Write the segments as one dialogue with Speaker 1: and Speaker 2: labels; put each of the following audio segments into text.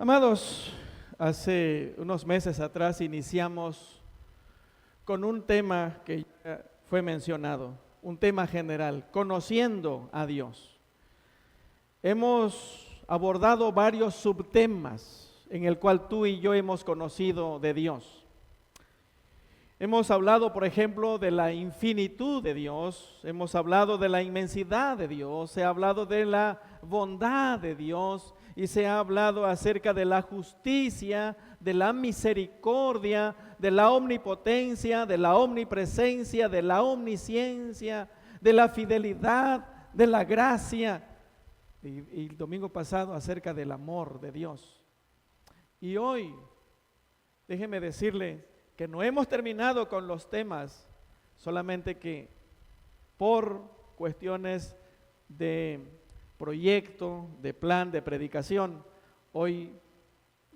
Speaker 1: Amados, hace unos meses atrás iniciamos con un tema que ya fue mencionado, un tema general, conociendo a Dios. Hemos abordado varios subtemas en el cual tú y yo hemos conocido de Dios. Hemos hablado, por ejemplo, de la infinitud de Dios, hemos hablado de la inmensidad de Dios, se ha hablado de la bondad de Dios y se ha hablado acerca de la justicia, de la misericordia, de la omnipotencia, de la omnipresencia, de la omnisciencia, de la fidelidad, de la gracia. Y el domingo pasado acerca del amor de Dios. Y hoy, déjeme decirle que no hemos terminado con los temas, solamente que por cuestiones de proyecto, de plan, de predicación, hoy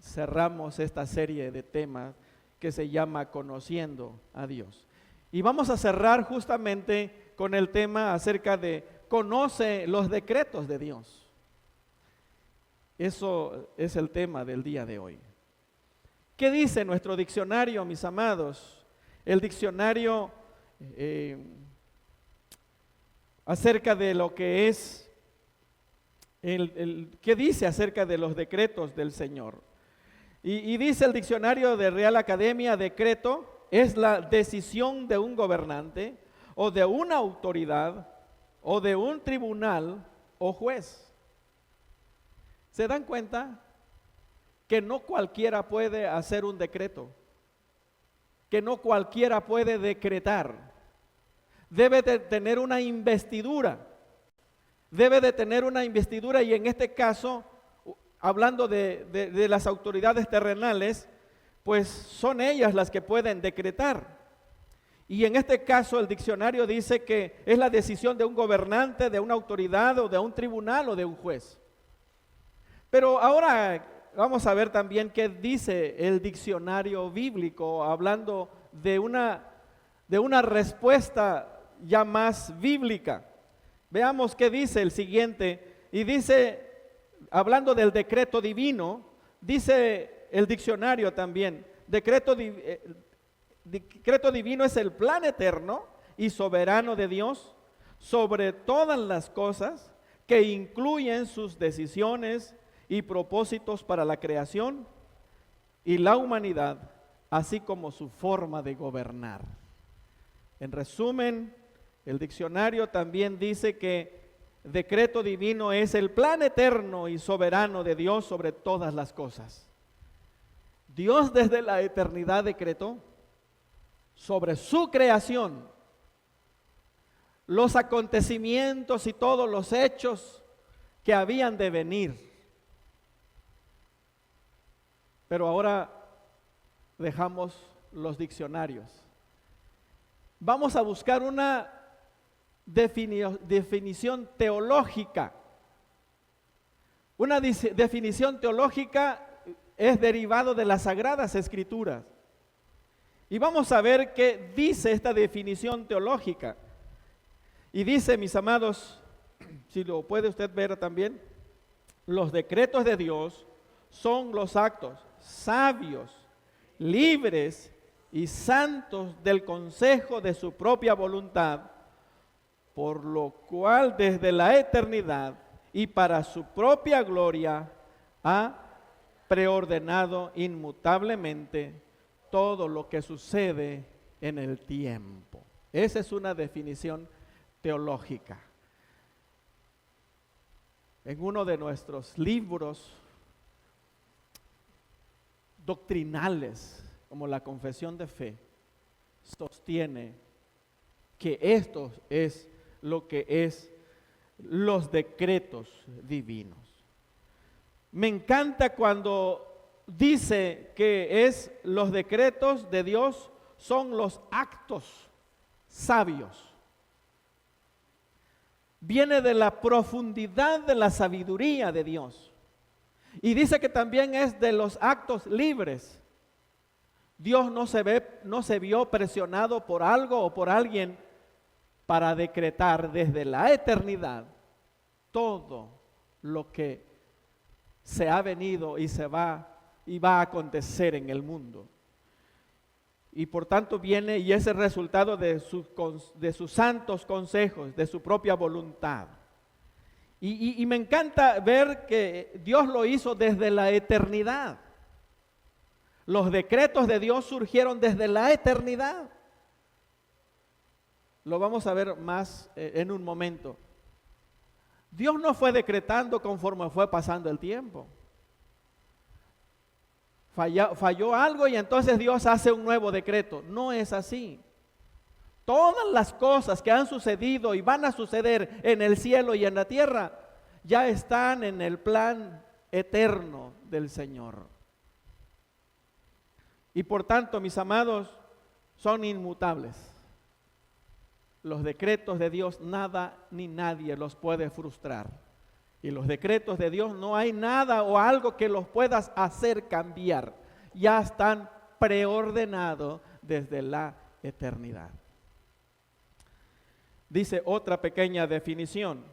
Speaker 1: cerramos esta serie de temas que se llama Conociendo a Dios. Y vamos a cerrar justamente con el tema acerca de conoce los decretos de Dios. Eso es el tema del día de hoy. ¿Qué dice nuestro diccionario, mis amados? El diccionario acerca de lo que es, ¿qué dice acerca de los decretos del Señor? Y dice el diccionario de Real Academia, decreto es la decisión de un gobernante o de una autoridad o de un tribunal o juez. ¿Se dan cuenta? Que no cualquiera puede hacer un decreto, que no cualquiera puede decretar. Debe de tener una investidura, y en este caso, hablando de las autoridades terrenales, pues son ellas las que pueden decretar. Y en este caso el diccionario dice que es la decisión de un gobernante, de una autoridad o de un tribunal o de un juez. Pero ahora vamos a ver también qué dice el diccionario bíblico, hablando de una respuesta ya más bíblica. Veamos qué dice el siguiente, y dice, hablando del decreto divino, dice el diccionario también, decreto divino es el plan eterno y soberano de Dios sobre todas las cosas que incluyen sus decisiones y propósitos para la creación y la humanidad, así como su forma de gobernar. En resumen, el diccionario también dice que decreto divino es el plan eterno y soberano de Dios sobre todas las cosas. Dios desde la eternidad decretó sobre su creación los acontecimientos y todos los hechos que habían de venir. Pero ahora dejamos los diccionarios. Vamos a buscar una definición teológica. Una definición teológica es derivado de las Sagradas Escrituras. Y vamos a ver qué dice esta definición teológica. Y dice, mis amados, si lo puede usted ver también, los decretos de Dios son los actos sabios, libres y santos del consejo de su propia voluntad, por lo cual desde la eternidad y para su propia gloria ha preordenado inmutablemente todo lo que sucede en el tiempo. Esa es una definición teológica. En uno de nuestros libros doctrinales, como la Confesión de Fe, sostiene que esto es lo que es los decretos divinos. Me encanta cuando dice que es los decretos de Dios son los actos sabios. Viene de la profundidad de la sabiduría de Dios. Y dice que también es de los actos libres. Dios no se vio presionado por algo o por alguien para decretar desde la eternidad todo lo que se ha venido y va a acontecer en el mundo. Y por tanto viene y es el resultado de sus santos consejos, de su propia voluntad. Y me encanta ver que Dios lo hizo desde la eternidad. Los decretos de Dios surgieron desde la eternidad. Lo vamos a ver más en un momento. Dios no fue decretando conforme fue pasando el tiempo. Falló algo y entonces Dios hace un nuevo decreto. No es así. Todas las cosas que han sucedido y van a suceder en el cielo y en la tierra ya están en el plan eterno del Señor. Y por tanto, mis amados, son inmutables. Los decretos de Dios, nada ni nadie los puede frustrar. Y los decretos de Dios, no hay nada o algo que los puedas hacer cambiar. Ya están preordenados desde la eternidad. Dice otra pequeña definición: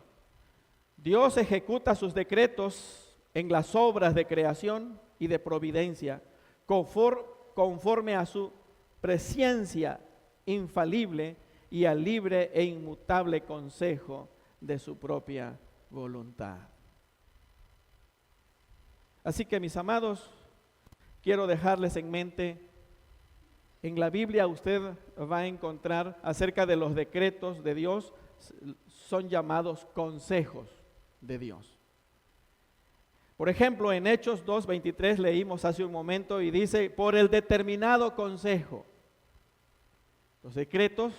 Speaker 1: Dios ejecuta sus decretos en las obras de creación y de providencia, conforme a su presciencia infalible y al libre e inmutable consejo de su propia voluntad. Así que, mis amados, quiero dejarles en mente, en la Biblia usted va a encontrar acerca de los decretos de Dios, son llamados consejos de Dios. Por ejemplo, en Hechos 2:23 leímos hace un momento y dice, por el determinado consejo. Los decretos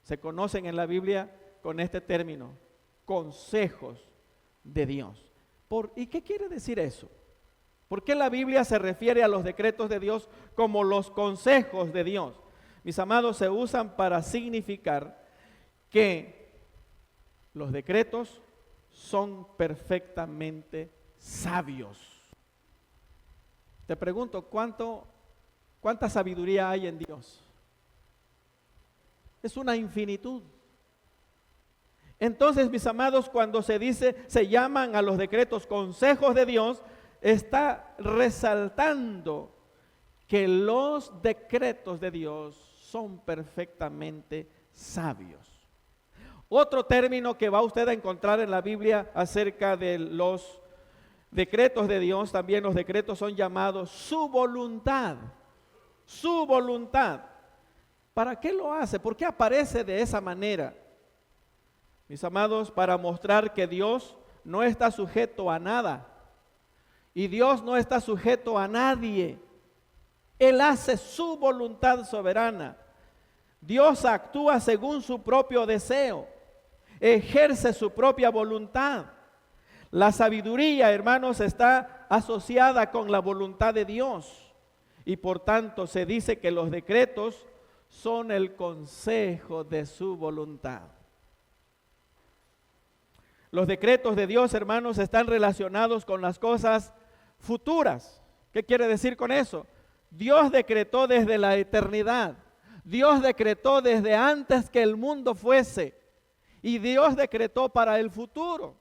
Speaker 1: se conocen en la Biblia con este término, consejos de Dios. ¿Y qué quiere decir eso? ¿Por qué la Biblia se refiere a los decretos de Dios como los consejos de Dios? Mis amados, se usan para significar que los decretos son perfectamente sabios. Te pregunto, ¿cuánta sabiduría hay en Dios? Es una infinitud. Entonces, mis amados, cuando se llaman a los decretos consejos de Dios, está resaltando que los decretos de Dios son perfectamente sabios. Otro término que va usted a encontrar en la Biblia acerca de los decretos de Dios, también los decretos son llamados su voluntad. Su voluntad. ¿Para qué lo hace? ¿Por qué aparece de esa manera? Mis amados, para mostrar que Dios no está sujeto a nada. Y Dios no está sujeto a nadie. Él hace su voluntad soberana. Dios actúa según su propio deseo. Ejerce su propia voluntad. La sabiduría, hermanos, está asociada con la voluntad de Dios. Y por tanto se dice que los decretos son el consejo de su voluntad. Los decretos de Dios, hermanos, están relacionados con las cosas futuras. ¿Qué quiere decir con eso? Dios decretó desde la eternidad. Dios decretó desde antes que el mundo fuese. Y Dios decretó para el futuro.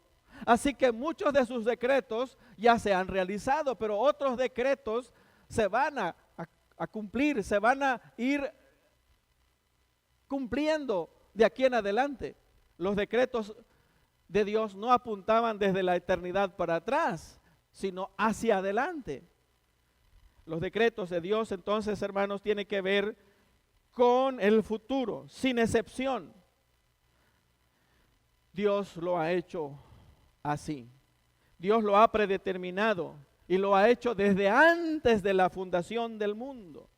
Speaker 1: Así que muchos de sus decretos ya se han realizado, pero otros decretos se van a cumplir, se van a ir cumpliendo de aquí en adelante. Los decretos de Dios no apuntaban desde la eternidad para atrás, sino hacia adelante. Los decretos de Dios, entonces, hermanos, tienen que ver con el futuro, sin excepción. Dios lo ha hecho así. Dios lo ha predeterminado y lo ha hecho desde antes de la fundación del mundo.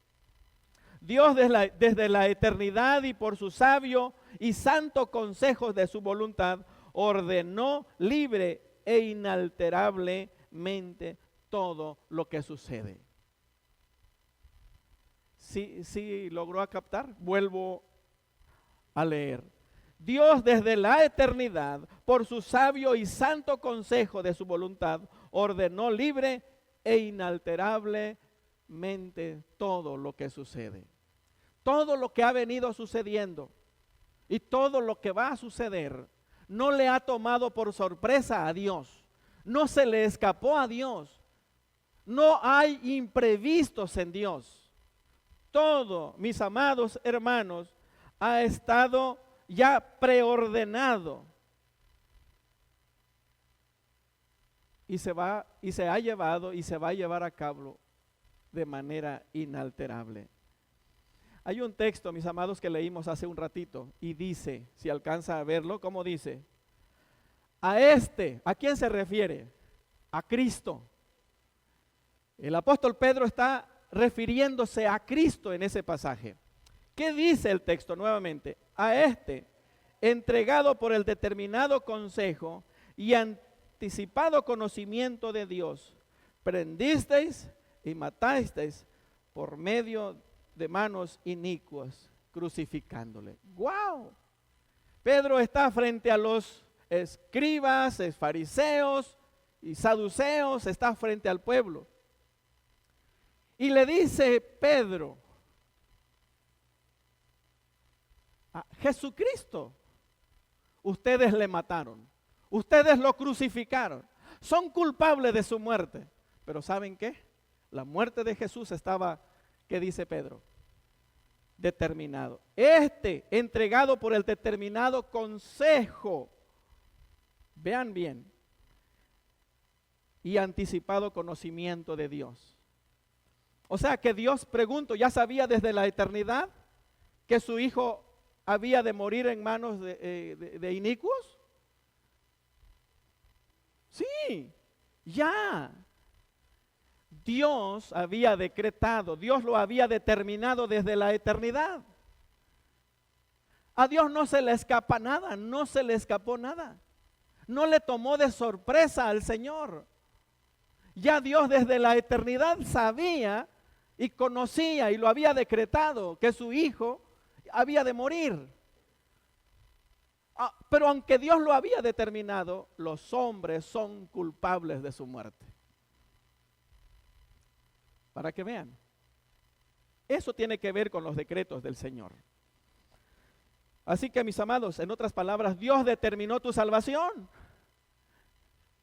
Speaker 1: Dios desde la eternidad y por su sabio y santo consejo de su voluntad ordenó libre e inalterablemente todo lo que sucede. ¿Sí logró captar? Vuelvo a leer. Dios desde la eternidad, por su sabio y santo consejo de su voluntad, ordenó libre e inalterablemente todo lo que sucede. Todo lo que ha venido sucediendo y todo lo que va a suceder no le ha tomado por sorpresa a Dios. No se le escapó a Dios. No hay imprevistos en Dios. Todo, mis amados hermanos, ha estado ya preordenado. Y se ha llevado y se va a llevar a cabo de manera inalterable. Hay un texto, mis amados, que leímos hace un ratito y dice, si alcanza a verlo, ¿cómo dice? ¿A quién se refiere? A Cristo. El apóstol Pedro está refiriéndose a Cristo en ese pasaje. ¿Qué dice el texto nuevamente? Entregado por el determinado consejo y anticipado conocimiento de Dios, prendisteis y matasteis por medio de manos inicuas, crucificándole. ¡Wow! Pedro está frente a los escribas, fariseos y saduceos, está frente al pueblo. Y le dice Pedro a Jesucristo, ustedes le mataron, ustedes lo crucificaron, son culpables de su muerte. Pero ¿saben qué? La muerte de Jesús estaba, ¿qué dice Pedro? Determinado. Entregado por el determinado consejo, vean bien, y anticipado conocimiento de Dios. O sea que Dios, pregunto, ¿ya sabía desde la eternidad que su hijo había de morir en manos de inicuos? Sí, ya. Dios había decretado, Dios lo había determinado desde la eternidad. A Dios no se le escapa nada, no se le escapó nada. No le tomó de sorpresa al Señor. Ya Dios desde la eternidad sabía y conocía y lo había decretado que su hijo había de morir. Pero aunque Dios lo había determinado, los hombres son culpables de su muerte. Para que vean. Eso tiene que ver con los decretos del Señor. Así que, mis amados, en otras palabras, Dios determinó tu salvación.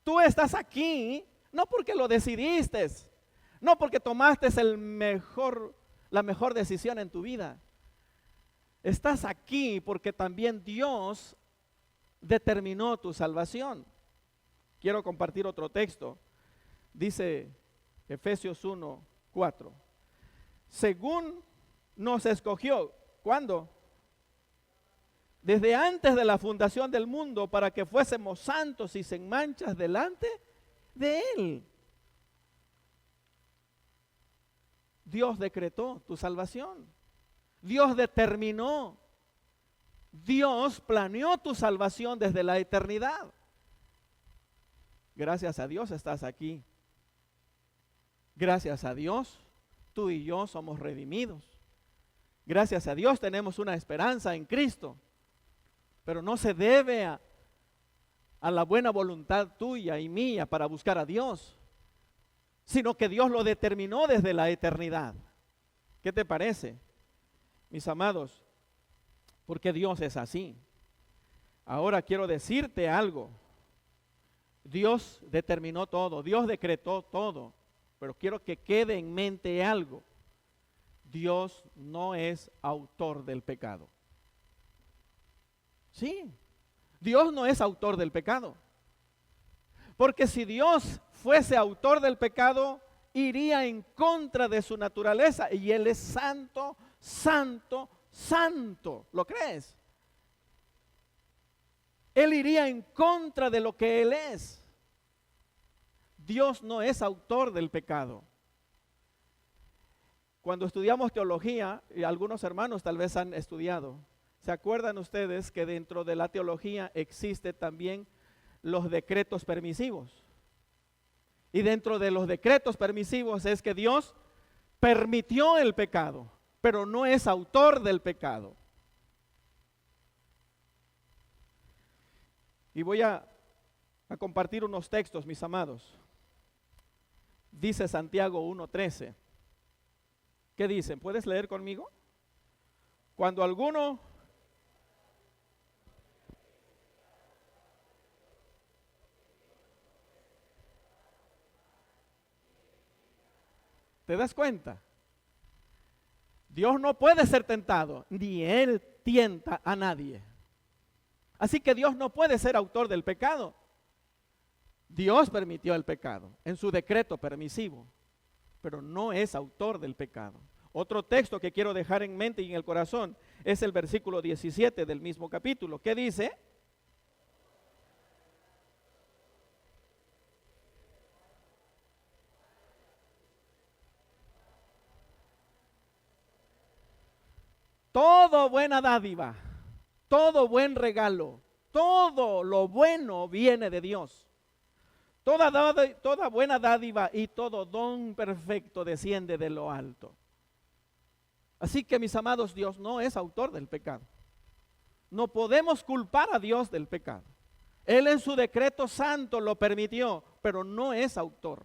Speaker 1: Tú estás aquí no porque lo decidiste, no porque tomaste la mejor decisión en tu vida. Estás aquí porque también Dios determinó tu salvación. Quiero compartir otro texto. Dice Efesios 1:4. Según nos escogió, ¿cuándo? Desde antes de la fundación del mundo, para que fuésemos santos y sin manchas delante de Él. Dios decretó tu salvación. Dios determinó. Dios planeó tu salvación desde la eternidad. Gracias a Dios estás aquí. Gracias a Dios, tú y yo somos redimidos. Gracias a Dios tenemos una esperanza en Cristo. Pero no se debe a la buena voluntad tuya y mía para buscar a Dios, sino que Dios lo determinó desde la eternidad. ¿Qué te parece, mis amados? Porque Dios es así. Ahora quiero decirte algo. Dios determinó todo, Dios decretó todo, pero quiero que quede en mente algo. Dios no es autor del pecado. Sí, Dios no es autor del pecado. Porque si Dios fuese autor del pecado, iría en contra de su naturaleza. Y Él es santo, santo, santo. ¿Lo crees? Él iría en contra de lo que Él es. Dios no es autor del pecado. Cuando estudiamos teología, y algunos hermanos tal vez han estudiado, ¿se acuerdan ustedes que dentro de la teología existe también los decretos permisivos? Y dentro de los decretos permisivos es que Dios permitió el pecado, pero no es autor del pecado. Y voy a compartir unos textos, mis amados. Dice Santiago 1:13. ¿Qué dicen? ¿Puedes leer conmigo? Cuando alguno ¿Te das cuenta? Dios no puede ser tentado, ni Él tienta a nadie. Así que Dios no puede ser autor del pecado. Dios permitió el pecado en su decreto permisivo, pero no es autor del pecado. Otro texto que quiero dejar en mente y en el corazón es el versículo 17 del mismo capítulo. ¿Qué dice? Todo buena dádiva, todo buen regalo, todo lo bueno viene de Dios. Toda buena dádiva y todo don perfecto desciende de lo alto. Así que, mis amados, Dios no es autor del pecado. No podemos culpar a Dios del pecado. Él en su decreto santo lo permitió, pero no es autor.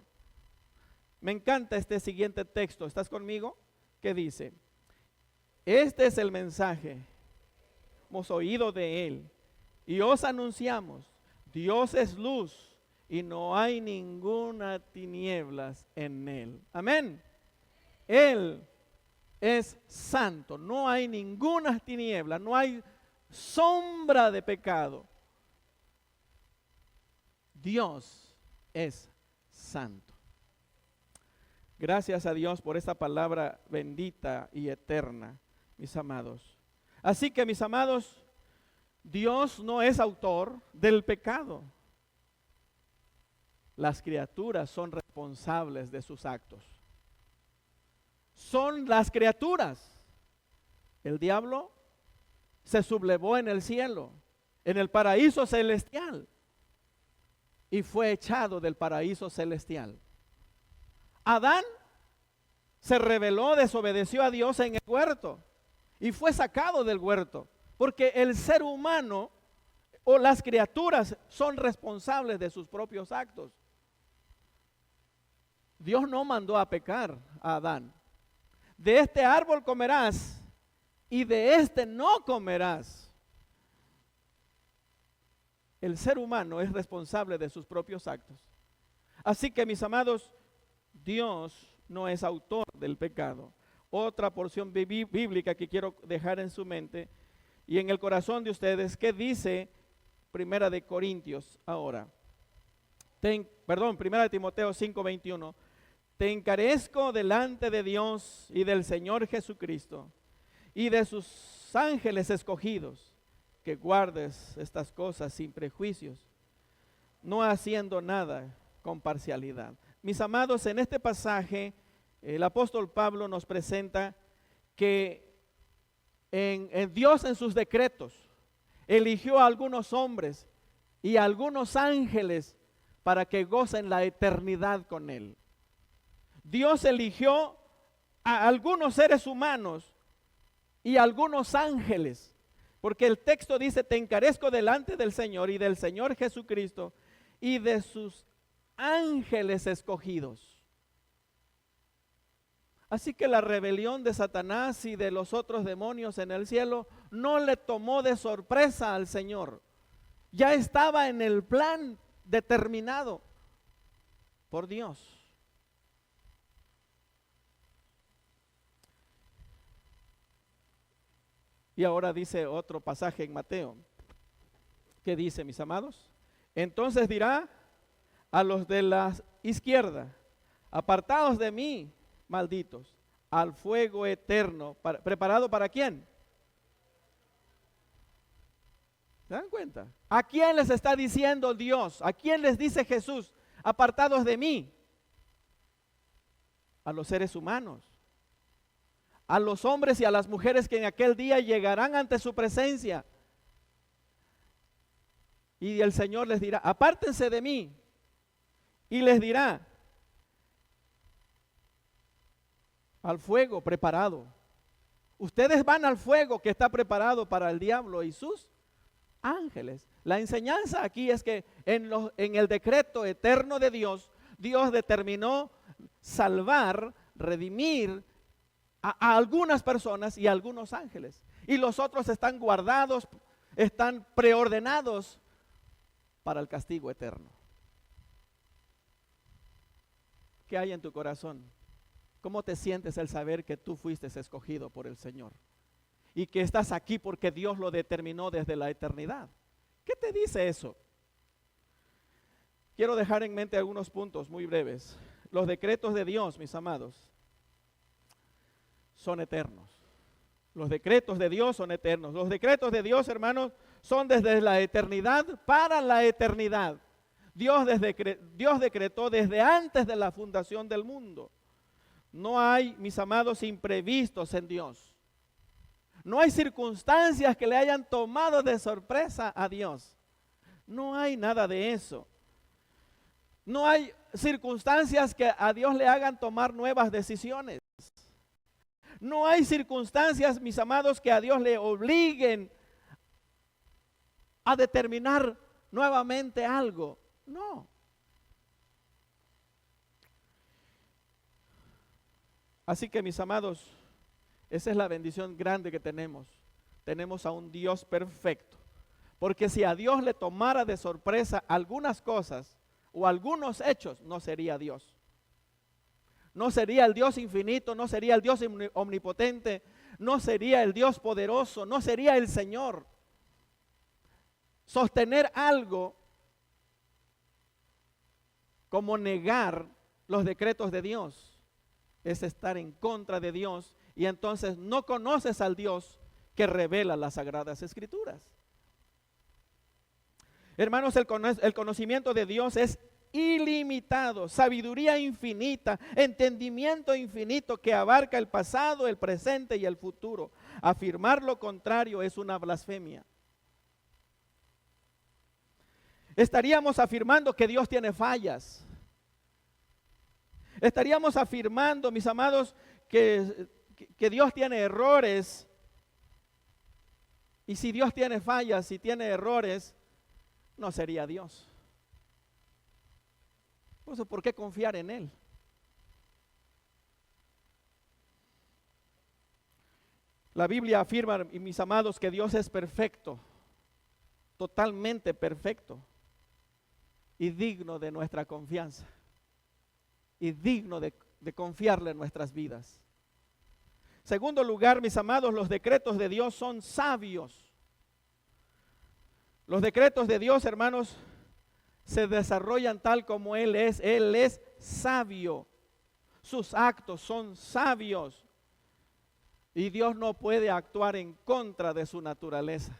Speaker 1: Me encanta este siguiente texto. ¿Estás conmigo? ¿Qué dice? Este es el mensaje. Hemos oído de Él y os anunciamos: Dios es luz y no hay ninguna tinieblas en Él. Amén. Él es santo, no hay ninguna tiniebla, no hay sombra de pecado. Dios es santo. Gracias a Dios por esta palabra bendita y eterna, mis amados. Así que, mis amados, Dios no es autor del pecado. Las criaturas son responsables de sus actos. Son las criaturas. El diablo se sublevó en el cielo, en el paraíso celestial, y fue echado del paraíso celestial. Adán se rebeló, desobedeció a Dios en el huerto y fue sacado del huerto, porque el ser humano o las criaturas son responsables de sus propios actos. Dios no mandó a pecar a Adán. De este árbol comerás y de este no comerás. El ser humano es responsable de sus propios actos. Así que, mis amados, Dios no es autor del pecado. Otra porción bíblica que quiero dejar en su mente y en el corazón de ustedes, ¿qué dice Primera de Corintios ahora? Primera de Timoteo 5:21. Te encarezco delante de Dios y del Señor Jesucristo y de sus ángeles escogidos, que guardes estas cosas sin prejuicios, no haciendo nada con parcialidad. Mis amados, en este pasaje el apóstol Pablo nos presenta que en Dios, en sus decretos, eligió a algunos hombres y a algunos ángeles para que gocen la eternidad con Él. Dios eligió a algunos seres humanos y a algunos ángeles, porque el texto dice: te encarezco delante del Señor y del Señor Jesucristo y de sus ángeles escogidos. Así que la rebelión de Satanás y de los otros demonios en el cielo no le tomó de sorpresa al Señor. Ya estaba en el plan determinado por Dios. Y ahora dice otro pasaje en Mateo. ¿Qué dice, mis amados? Entonces dirá a los de la izquierda: apartados de mí, malditos, al fuego eterno. ¿Preparado para quién? ¿Se dan cuenta? ¿A quién les está diciendo Dios? ¿A quién les dice Jesús? Apartados de mí. A los seres humanos, a los hombres y a las mujeres que en aquel día llegarán ante su presencia. Y el Señor les dirá: apártense de mí. Y les dirá: al fuego preparado. Ustedes van al fuego que está preparado para el diablo y sus ángeles. La enseñanza aquí es que en el decreto eterno de Dios, Dios determinó salvar, redimir a algunas personas y a algunos ángeles. Y los otros están guardados, están preordenados para el castigo eterno. ¿Qué hay en tu corazón? ¿Cómo te sientes al saber que tú fuiste escogido por el Señor? Y que estás aquí porque Dios lo determinó desde la eternidad. ¿Qué te dice eso? Quiero dejar en mente algunos puntos muy breves. Los decretos de Dios, mis amados, son eternos. Los decretos de Dios son eternos. Los decretos de Dios, hermanos, son desde la eternidad para la eternidad. Dios decretó desde antes de la fundación del mundo. No hay, mis amados, imprevistos en Dios. No hay circunstancias que le hayan tomado de sorpresa a Dios. No hay nada de eso. No hay circunstancias que a Dios le hagan tomar nuevas decisiones. No hay circunstancias, mis amados, que a Dios le obliguen a determinar nuevamente algo. No. Así que, mis amados, esa es la bendición grande que tenemos. Tenemos a un Dios perfecto. Porque si a Dios le tomara de sorpresa algunas cosas o algunos hechos, no sería Dios. No sería el Dios infinito, no sería el Dios omnipotente, no sería el Dios poderoso, no sería el Señor. Sostener algo como negar los decretos de Dios es estar en contra de Dios, y entonces no conoces al Dios que revela las Sagradas Escrituras. Hermanos, el conocimiento de Dios es ilimitado, sabiduría infinita, entendimiento infinito que abarca el pasado, el presente y el futuro. Afirmar lo contrario es una blasfemia. Estaríamos afirmando que Dios tiene fallas. Estaríamos afirmando, mis amados, que Dios tiene errores. Y si Dios tiene fallas, si tiene errores, no sería Dios. Entonces, ¿por qué confiar en Él? La Biblia afirma, mis amados, que Dios es perfecto, totalmente perfecto y digno de nuestra confianza y digno de confiarle en nuestras vidas. Segundo lugar, mis amados, los decretos de Dios son sabios. Los decretos de Dios, hermanos, se desarrollan tal como Él es sabio. Sus actos son sabios. Y Dios no puede actuar en contra de su naturaleza.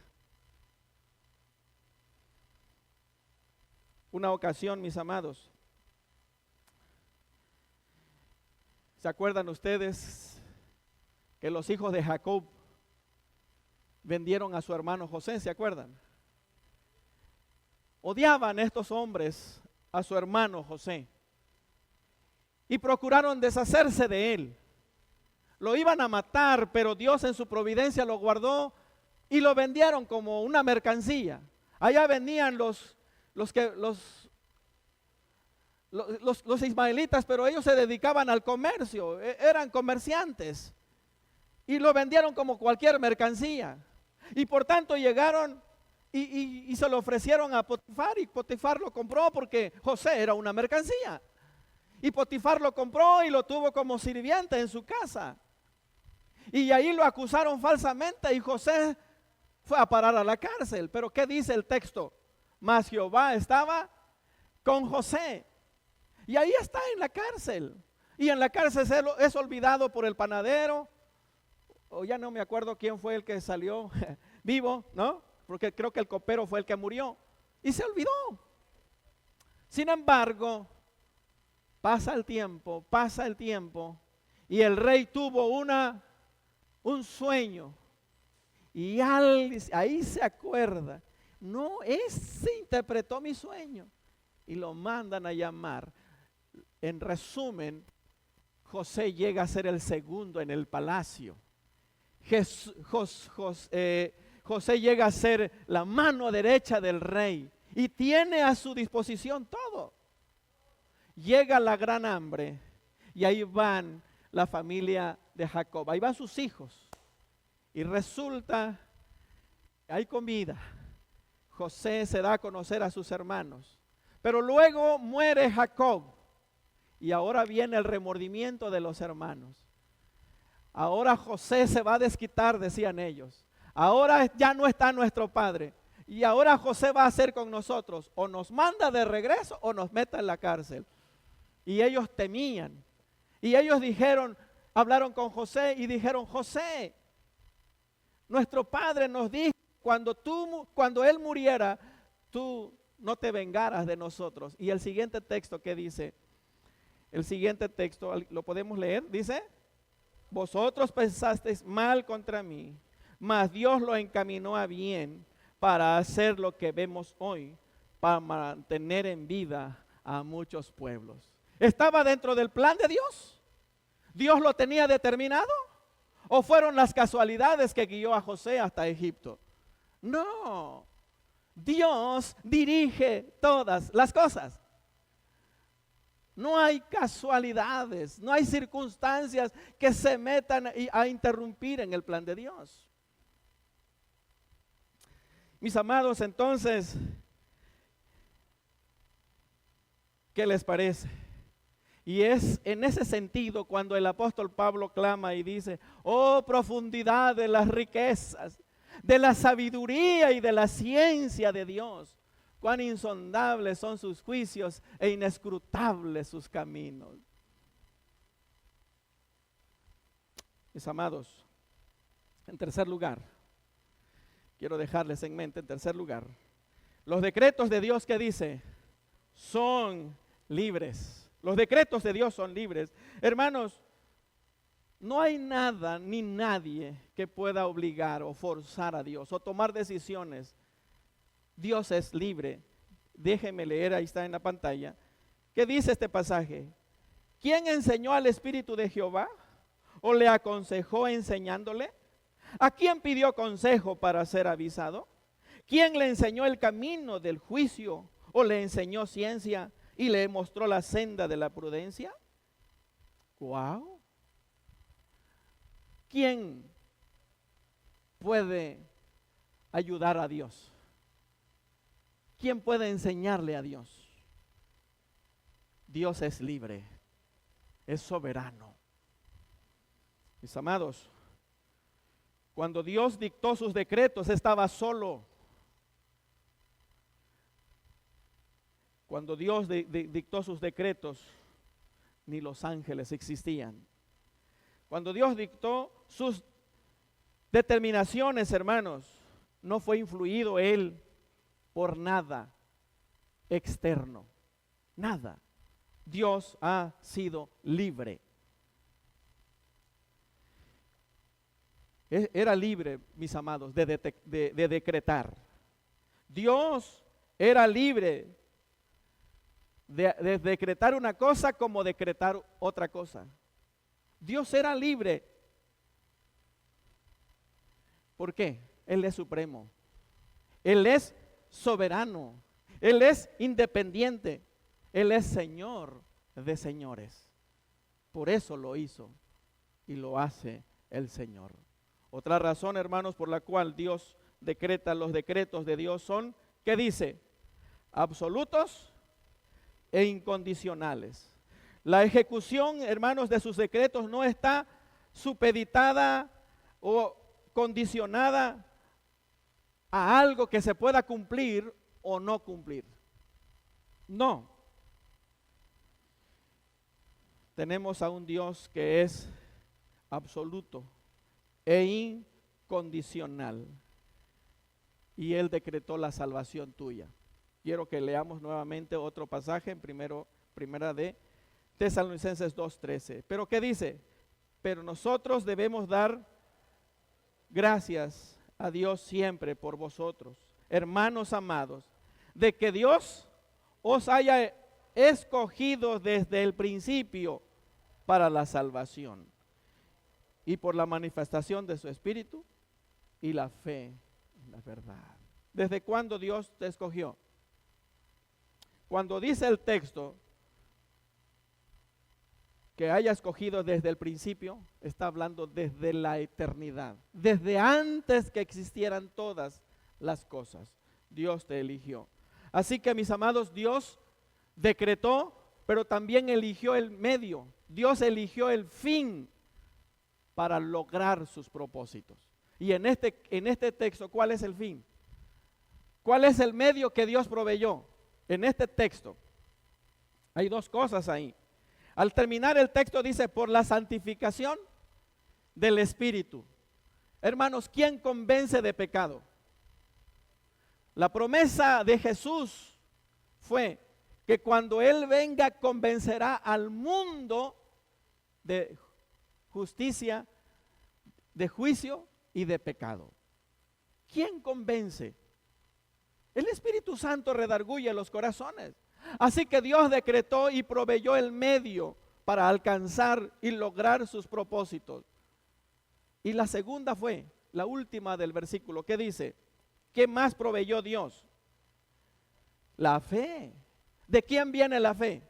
Speaker 1: Una ocasión, mis amados, ¿se acuerdan ustedes que los hijos de Jacob vendieron a su hermano José? ¿Se acuerdan? Odiaban estos hombres a su hermano José y procuraron deshacerse de él. Lo iban a matar, pero Dios en su providencia lo guardó y lo vendieron como una mercancía. Allá venían los ismaelitas, pero ellos se dedicaban al comercio, eran comerciantes y lo vendieron como cualquier mercancía. Y por tanto llegaron y se lo ofrecieron a Potifar, y Potifar lo compró porque José era una mercancía. Y Potifar lo compró y lo tuvo como sirviente en su casa. Y ahí lo acusaron falsamente y José fue a parar a la cárcel. Pero ¿qué dice el texto? Mas Jehová estaba con José. Y ahí está en la cárcel. Y en la cárcel es olvidado por el panadero. O ya no me acuerdo quién fue el que salió vivo, ¿no? Porque creo que el copero fue el que murió. Y se olvidó. Sin embargo, pasa el tiempo. Y el rey tuvo un sueño. Y ahí se acuerda. No, ese interpretó mi sueño. Y lo mandan a llamar. En resumen, José llega a ser el segundo en el palacio. José llega a ser la mano derecha del rey y tiene a su disposición todo. Llega la gran hambre y ahí van la familia de Jacob, ahí van sus hijos y resulta, hay comida. José se da a conocer a sus hermanos, pero luego muere Jacob Y ahora viene el remordimiento de los hermanos. Ahora José se va a desquitar, decían ellos. Ahora ya no está nuestro padre. Y ahora José va a hacer con nosotros, o nos manda de regreso o nos meta en la cárcel. Y ellos temían. Y ellos hablaron con José y dijeron: José, nuestro padre nos dijo, cuando él muriera, tú no te vengaras de nosotros. Y el siguiente texto, ¿qué dice? El siguiente texto, ¿lo podemos leer? Dice: vosotros pensasteis mal contra mí, mas Dios lo encaminó a bien para hacer lo que vemos hoy, para mantener en vida a muchos pueblos. ¿Estaba dentro del plan de Dios? ¿Dios lo tenía determinado? ¿O fueron las casualidades que guió a José hasta Egipto? No, Dios dirige todas las cosas. No hay casualidades, no hay circunstancias que se metan a interrumpir en el plan de Dios. Mis amados, entonces, ¿qué les parece? Y es en ese sentido cuando el apóstol Pablo clama y dice: oh, profundidad de las riquezas, de la sabiduría y de la ciencia de Dios, cuán insondables son sus juicios e inescrutables sus caminos. Mis amados, en tercer lugar, quiero dejarles en mente, en tercer lugar, los decretos de Dios, que dice, son libres. Los decretos de Dios son libres. Hermanos, no hay nada ni nadie que pueda obligar o forzar a Dios o tomar decisiones. Dios es libre. Déjenme leer, ahí está en la pantalla. ¿Qué dice este pasaje? ¿Quién enseñó al Espíritu de Jehová? ¿O le aconsejó enseñándole? ¿A quién pidió consejo para ser avisado? ¿Quién le enseñó el camino del juicio? ¿O le enseñó ciencia y le mostró la senda de la prudencia? ¡Wow! ¿Quién puede ayudar a Dios? ¿Quién puede enseñarle a Dios? Dios es libre, es soberano. Mis amados, cuando Dios dictó sus decretos, estaba solo. Cuando Dios dictó sus decretos, ni los ángeles existían. Cuando Dios dictó sus determinaciones, hermanos, no fue influido Él por nada externo. Nada. Dios ha sido libre. Era libre, mis amados, de decretar. Dios era libre de decretar una cosa como decretar otra cosa. Dios era libre. ¿Por qué? Él es supremo. Él es soberano. Él es independiente. Él es Señor de señores. Por eso lo hizo y lo hace el Señor. Otra razón, hermanos, por la cual Dios decreta, los decretos de Dios son, ¿qué dice? Absolutos e incondicionales. La ejecución, hermanos, de sus decretos no está supeditada o condicionada a algo que se pueda cumplir o no cumplir. No. Tenemos a un Dios que es absoluto e incondicional, y Él decretó la salvación tuya. Quiero que leamos nuevamente otro pasaje en primera de Tesalonicenses 2:13. ¿Pero qué dice? Pero nosotros debemos dar gracias a Dios siempre por vosotros, hermanos amados, de que Dios os haya escogido desde el principio para la salvación, y por la manifestación de su Espíritu y la fe en la verdad. ¿Desde cuándo Dios te escogió? Cuando dice el texto que haya escogido desde el principio, está hablando desde la eternidad, desde antes que existieran todas las cosas. Dios te eligió. Así que, mis amados, Dios decretó pero también eligió el medio. Dios eligió el fin para lograr sus propósitos. Y en este texto, ¿cuál es el fin? ¿Cuál es el medio que Dios proveyó? En este texto hay dos cosas ahí. Al terminar el texto dice, por la santificación del Espíritu. Hermanos, ¿quién convence de pecado? La promesa de Jesús fue que cuando Él venga convencerá al mundo de justicia, de juicio y de pecado. ¿Quién convence? El Espíritu Santo redarguye los corazones. Así que Dios decretó y proveyó el medio para alcanzar y lograr sus propósitos. Y la segunda fue, la última del versículo, que dice, ¿qué más proveyó Dios? La fe. ¿De quién viene la fe?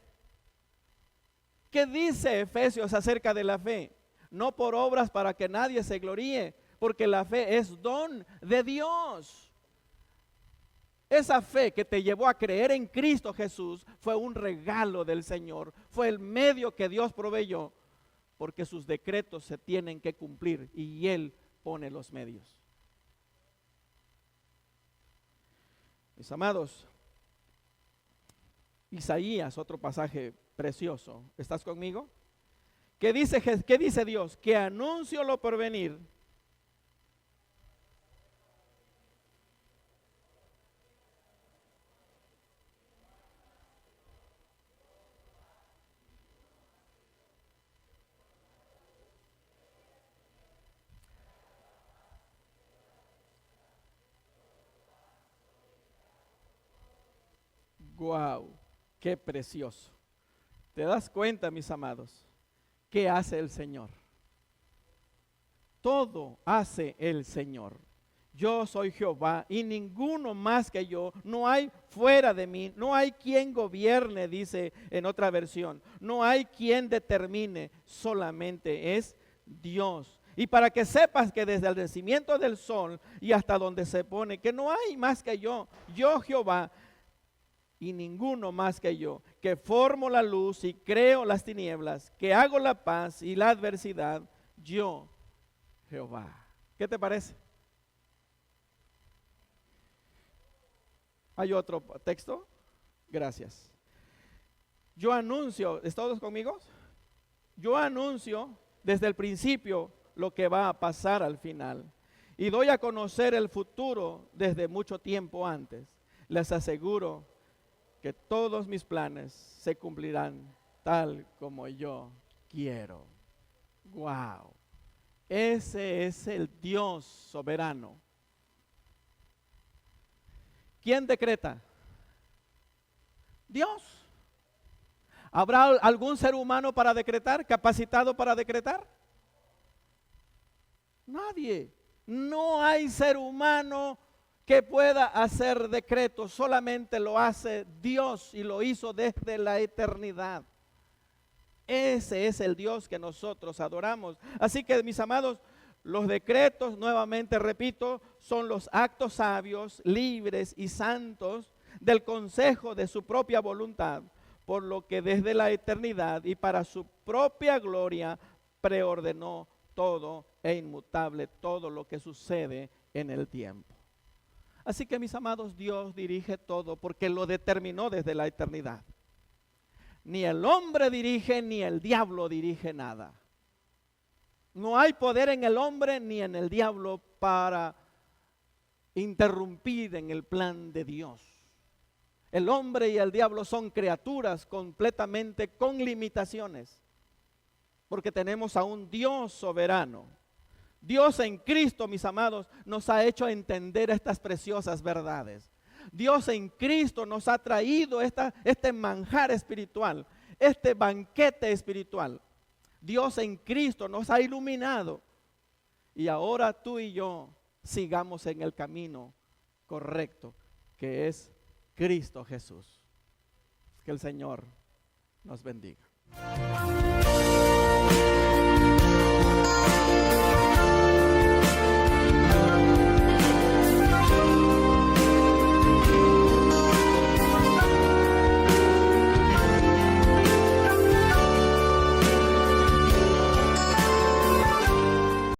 Speaker 1: ¿Qué dice Efesios acerca de la fe? No por obras para que nadie se gloríe, porque la fe es don de Dios. Esa fe que te llevó a creer en Cristo Jesús fue un regalo del Señor, fue el medio que Dios proveyó, porque sus decretos se tienen que cumplir y Él pone los medios. Mis amados, Isaías, otro pasaje precioso, ¿estás conmigo? ¿Qué dice Dios? Que anuncio lo por venir. Wow, qué precioso. ¿Te das cuenta, mis amados? ¿Qué hace el Señor? Todo hace el Señor. Yo soy Jehová y ninguno más que yo. No hay fuera de mí. No hay quien gobierne, dice en otra versión. No hay quien determine. Solamente es Dios. Y para que sepas que desde el nacimiento del sol y hasta donde se pone, que no hay más que yo Jehová, y ninguno más que yo, que formo la luz y creo las tinieblas, que hago la paz y la adversidad, yo, Jehová. ¿Qué te parece? ¿Hay otro texto? Gracias. Yo anuncio, ¿están todos conmigo? Yo anuncio desde el principio lo que va a pasar al final. Y doy a conocer el futuro desde mucho tiempo antes. Les aseguro que todos mis planes se cumplirán tal como yo quiero. Wow. Ese es el Dios soberano. ¿Quién decreta? Dios. ¿Habrá algún ser humano para decretar, capacitado para decretar? Nadie. No hay ser humano que pueda hacer decretos, solamente lo hace Dios y lo hizo desde la eternidad. Ese es el Dios que nosotros adoramos. Así que, mis amados, los decretos, nuevamente repito, son los actos sabios, libres y santos del consejo de su propia voluntad, por lo que desde la eternidad y para su propia gloria preordenó todo e inmutable todo lo que sucede en el tiempo. Así que, mis amados, Dios dirige todo porque lo determinó desde la eternidad. Ni el hombre dirige, ni el diablo dirige nada. No hay poder en el hombre ni en el diablo para interrumpir en el plan de Dios. El hombre y el diablo son criaturas completamente con limitaciones, porque tenemos a un Dios soberano. Dios en Cristo, mis amados, nos ha hecho entender estas preciosas verdades. Dios en Cristo nos ha traído este manjar espiritual, este banquete espiritual. Dios en Cristo nos ha iluminado y ahora tú y yo sigamos en el camino correcto, que es Cristo Jesús. Que el Señor nos bendiga.